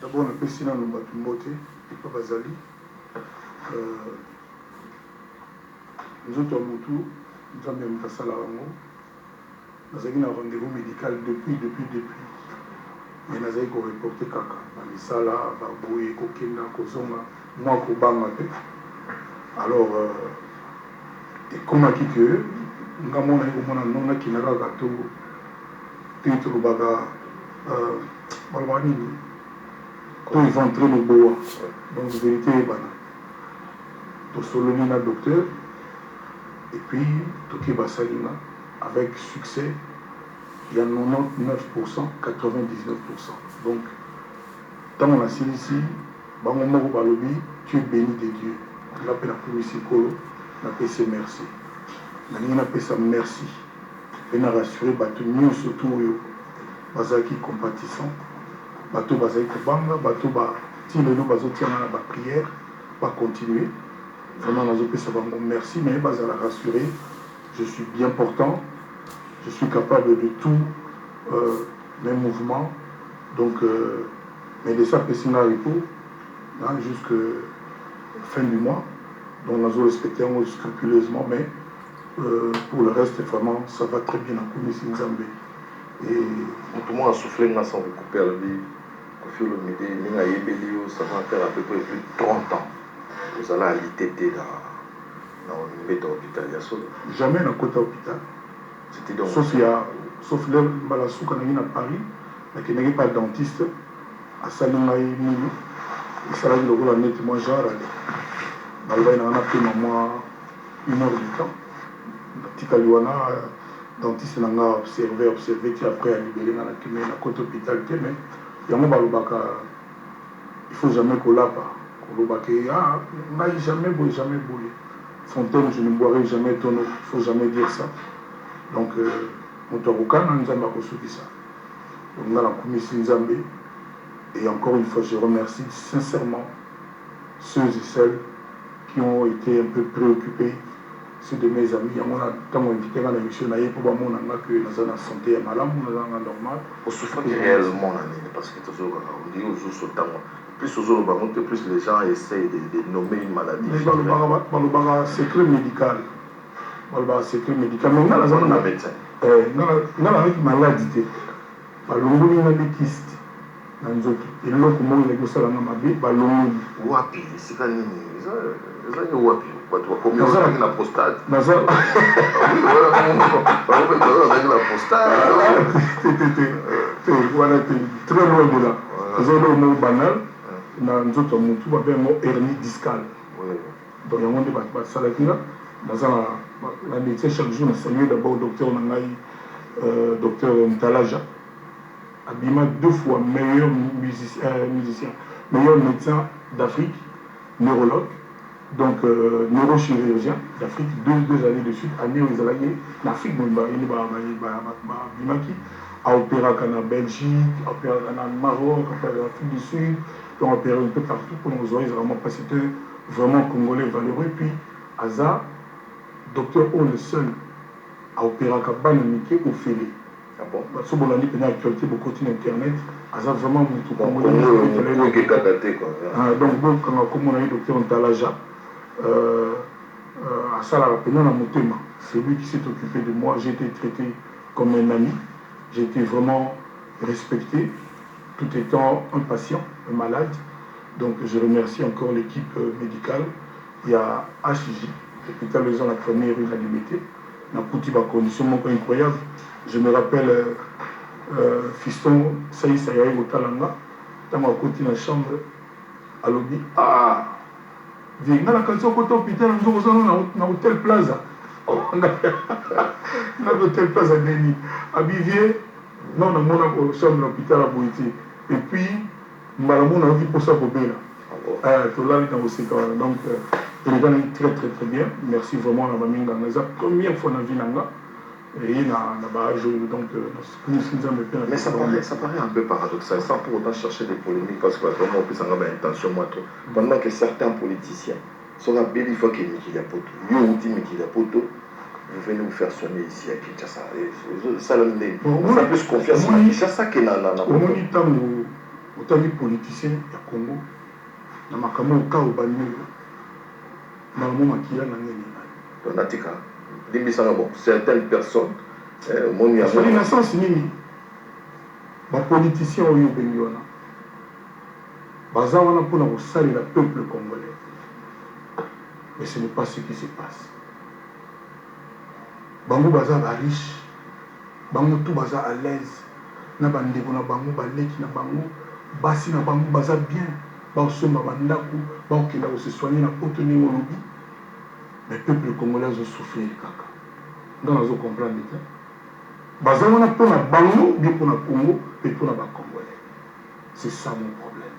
D'abord, on a fait sinon nous battu mbote et pas bazali. Nous autres à Moutou, nous avons même passé à la Rango. Nous avons un rendez-vous médical depuis. Mais nous avons reporté Kaka. Balisala, Baboué, Kokenda, Kozonga, moi, Kobama. Alors, et comme à qui que nous avons un qui n'a pas gâteau, Petro Baga, Balbani. Quand ils vont entrer le bois, donc en vérité, tu soloni na docteur, et puis tu basalina avec succès, il y a 99%, 99%. Donc, dans la ici, tu es béni de Dieu. On appelle la police, on appelle ça merci. On appelle ça merci. On a rassuré, nous surtout, qui compatissant. Bateau bazai kobanga, bateau ba tilelo bazotia na ba prière, va continuer. Vraiment merci, mais bazala rassuré, je suis bien portant, je suis capable de tout mes mouvements. Donc mais de ça pesina repos jusqu'à fin du mois. Donc nous avons respecté scrupuleusement, mais pour le reste vraiment ça va très bien en Commission Nzambe. Et tout le monde a soufflé sans vous couper la vie. Ça va faire à peu près plus de 30 ans. Vous allez à l'ITT dans l'hôpital. Jamais dans le côté hôpital. C'était donc. Sauf là, Malassou, quand on est à Paris, il n'y a pas de dentiste. À Salingaï, il s'est rendu le net, moi, genre, il y a une heure du temps. Tikaliwana, dentiste n'a observé, puis après, il libéré dans la côte hôpital. Mais il ne faut jamais qu'on l'a pas. Jamais bouillé. Fontaine, je ne boirai jamais ton eau. Il ne faut jamais dire ça. Donc, on a la commission Nzambe. Et encore une fois, je remercie sincèrement ceux et celles qui ont été un peu préoccupés. Ceux de mes amis, il y a tant invité dans l'émission pour que nous avons la santé malade, nous avons normal. Au souffle réellement, parce que on dit aux autres, plus aux autres, plus les gens essayent de nommer une maladie. Mais secret médical. Secret médical. Mais on a un médecin. On a une maladie. On a une kyste. Et là, comment on est ça, on a c'est quand même. Combien on a la prostate? La voilà, très loin de là. Vous avez un mot banal, nous avons un hernie discale. Donc, il y a un monde qui la médecin chaque jour, nous saluons d'abord le docteur Nangaï, docteur Mtalaja. Abima 2 fois meilleur musicien, meilleur médecin d'Afrique, neurologue. Donc, neurochirurgien d'Afrique, 2 années de suite, année où ils allaient en Afrique, a opéré en Belgique, a opéré en Maroc, a opéré en Afrique du Sud, donc a opéré un peu partout pour nous voir, vraiment pas c'était vraiment congolais valeureux. Et puis, Aza, docteur O, le seul, a opéré en Bananiké au Félé. Ah bon? Parce que bon, l'année pendant l'actualité, beaucoup sur Internet, Aza vraiment tout congolais. Donc, bon, comme on a eu docteur Ntalaja, à Salara Penana Motema, c'est lui qui s'est occupé de moi. J'ai été traité comme un ami, j'ai été vraiment respecté, tout étant un patient, un malade. Donc je remercie encore l'équipe médicale. Il y a HJ, l'hôpital de la première unanimité, dans une condition incroyable. Je me rappelle fiston Saï Sayaï au Talanga, dans ma côté dans la chambre, à l'objet. Ah! Dans la canton côté hôpital, nous sommes dans l'hôtel Plaza. Dans l'hôtel Plaza Denis. À Bivier, nous avons une chambre de l'hôpital à Boïti. Et puis, nous avons vu pour ça pour bien. Donc, les gens très très bien. Merci vraiment à la mamie. C'est la première fois dans la vie. Et mais ça paraît un peu paradoxal, sans pour autant chercher des polémiques, parce que vraiment, on peut avoir une intention moins trop. Pendant que certains politiciens sont la belle fois qu'il y a poto, vous venez vous faire sonner ici à Kinshasa. Ça a plus confiance à Kinshasa que dans autant les politiciens ya Congo na makambo okao banyo na mo makila na ngeni na natika dimbisanga bon certaines personnes mon ya moi na sens nini ba politiciens oyo bengi wana baza wana pour kosalela le peuple congolais mais ce n'est pas ce qui se passe bango baza ba riche bango tout baza à l'aise na bandeko na bango baleki na bango basi na bango baza bien baosomba bandako baokenda kose soigner na poto ndenge olobi mais peuple congolais azosouffrir kaka nga nazo comprendre te baza wana mpona bango bien mpona Congo mpe mpona bacongolais. C'est ça mon problème.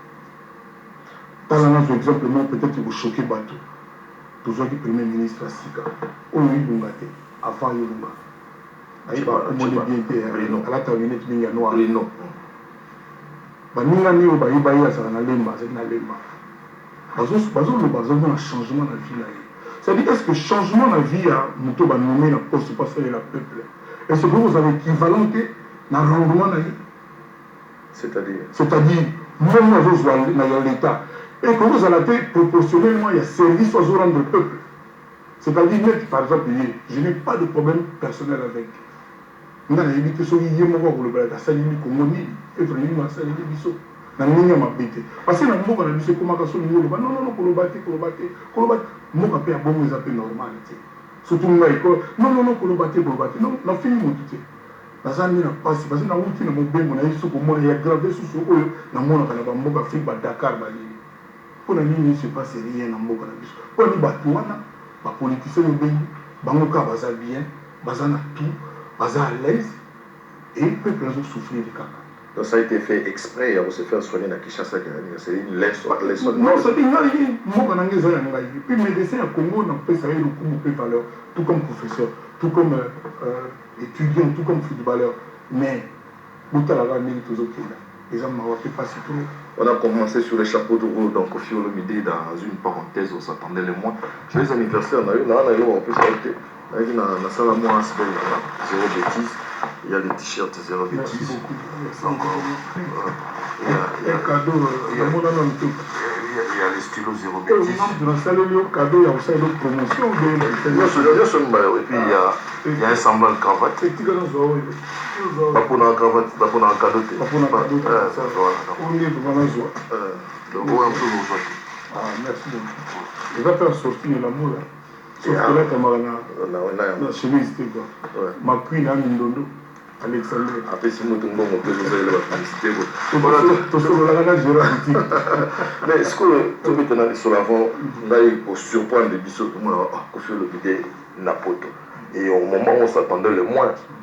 Tala nazo exemple moi peut-être kochoke bato tozwaki premier ministre asika oyo ilunga te avant yolunga ayiba omoni bien te alata bineti mingi ya noir non baninga niyo bayiba ye azala na lemba azali na lemba bazoloba azomona changement na vie na ye. C'est-à-dire est-ce que changement na vie ya moto banome na poste pasalela peuple est-ce que vous avez équivalent te na rendement na ye c'est-à-dire même azozwa na ya l'état et que vous allez proportionnellement il y a service aux rendre le peuple. C'est-à-dire net par exemple je n'ai pas de problème personnel avec nga na yebi te soki ye moko kolobela asaleli Congo nini etre nini asaleli biso na ndenge ya mabe te parce que na mboka na biso ekomaka so ningo oloba non koloba te mboka mpe ya bongo eza mpe normal te surtout ngai non koloba te non nafini motu te naza nde na pasi parce que nauti na mobembo na ye so komona ya grave susu oyo namonaka na bamboka afrique badakar baleli mpona nini se passe rien na mboka na biso mpona ni bato wana bapoliticien obengi bango kaka baza bien baza na tout baza à l'aise et le peuple a souffrir de caca. Donc ça a été fait exprès pour se faire soigner dans Kinshasa. C'est une leçon. Non, c'est une leçon. Puis médecin à Congo n'a pas savoir le coup de valeur, tout comme professeur, tout comme étudiant, tout comme footballeur. Mais Boutalaga mérite aux autres. Les gens m'ont pas si tout. On a commencé sur les chapeaux de roue, donc Kofi Olomide dans une parenthèse, on s'attendait le mois. Les anniversaires, on a pu s'arrêter. Il y a un salle à moi, zéro bêtise. Il y a les t-shirts zéro bêtise. Donc, il y a les stylos zéro bêtise. Et puis il y a un semblant de cravate. Pas pour un cravate, pas pour un cadeau. Donc, on peut vous voir. Ah, merci beaucoup. Il va faire sortir l'amour. Sauf que là, tu as ma chemise, ma queen à Mindondo, Alexandre. Après, si nous tombons, on peut vous aller la publicité. Mais est-ce que tout maintenant, sur l'avant, on a eu pour surprendre les bisous, tout le monde a confié le bidet Napoto. Et au moment où on s'attendait le moins,